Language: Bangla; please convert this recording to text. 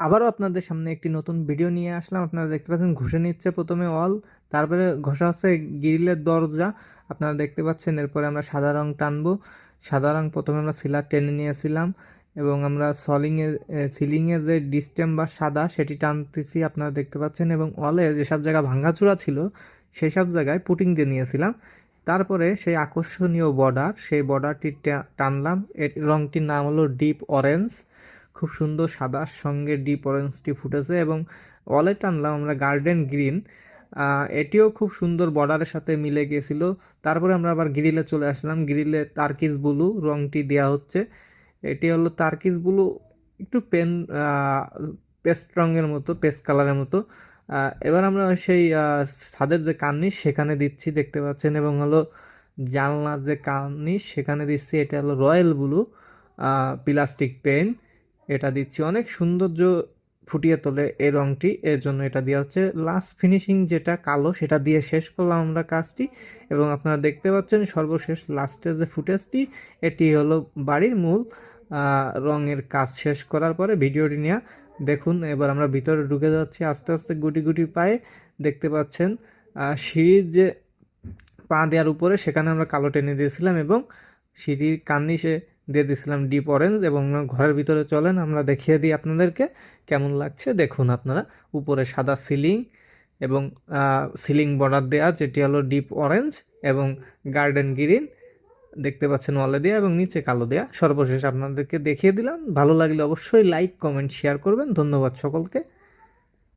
আবারও আপনাদের সামনে একটি নতুন ভিডিও নিয়ে আসলাম। আপনারা দেখতে পাচ্ছেন ঘষে নিচ্ছে প্রথমে ওয়াল, তারপরে ঘষা হচ্ছে গ্রিলের দরজা। আপনারা দেখতে পাচ্ছেন এরপরে আমরা সাদা রং টানবো। সাদা রং প্রথমে আমরা সিলার টেনে নিয়েছিলাম এবং আমরা সিলিংয়ে যে ডিস্টেম্বার সাদা সেটি টানতেছি আপনারা দেখতে পাচ্ছেন, এবং ওয়ালে যেসব জায়গা ভাঙাচোরা ছিল সেই সব জায়গায় পুটিং দিয়ে নিয়েছিলাম। তারপরে সেই আকর্ষণীয় বর্ডার, সেই বর্ডারটি টানলাম। এর রংটির নাম হলো ডিপ অরেঞ্জ। খুব সুন্দর সাদার সঙ্গে ডিপ অরেঞ্জটি ফুটেছে, এবং ওয়ালে টানলাম আমরা গার্ডেন গ্রিন। এটিও খুব সুন্দর বর্ডারের সাথে মিলে গিয়েছিল। তারপরে আমরা আবার গ্রিলে চলে আসলাম। গ্রিলে টার্কিস ব্লু রংটি দেওয়া হচ্ছে। এটি হলো টার্কিস ব্লু, একটু পেস্ট রঙের মতো, পেস্ট কালারের মতো। এবার আমরা সেই ছাদের যে কার্নিশ সেখানে দিচ্ছি দেখতে পাচ্ছেন, এবং হলো জানলার যে কার্নিশ সেখানে দিচ্ছি। এটা হলো রয়্যাল ব্লু প্লাস্টিক পেইন্ট, এটা দিচ্ছি। অনেক সৌন্দর্য ফুটিয়ে তোলে এই রংটি, এর জন্য এটা দেওয়া হচ্ছে। লাস্ট ফিনিশিং যেটা কালো সেটা দিয়ে শেষ করলাম আমরা কাজটি, এবং আপনারা দেখতে পাচ্ছেন সর্বশেষ লাস্টের যে ফুটেজটি, এটি হলো বাড়ির মূল রঙের কাজ শেষ করার পরে ভিডিওটি নিয়ে দেখুন। এবার আমরা ভিতরে ঢুকে যাচ্ছি আস্তে আস্তে গুটি গুটি পায়ে। দেখতে পাচ্ছেন সিঁড়ির যে পা দেওয়ার উপরে সেখানে আমরা কালো টেনে দিয়েছিলাম, এবং সিঁড়ির কার্নিশে দিয়ে দিয়েছিলাম ডিপ অরেঞ্জ। এবং ঘরের ভিতরে চলেন আমরা দেখিয়ে দিই আপনাদেরকে কেমন লাগছে। দেখুন আপনারা, উপরে সাদা সিলিং এবং সিলিং বর্ডার দেওয়া যেটি হলো ডিপ অরেঞ্জ এবং গার্ডেন গ্রিন দেখতে পাচ্ছেন ওয়ালে দেওয়া, এবং নিচে কালো দেওয়া। সর্বশেষ আপনাদেরকে দেখিয়ে দিলাম। ভালো লাগলে অবশ্যই লাইক কমেন্ট শেয়ার করবেন। ধন্যবাদ সকলকে।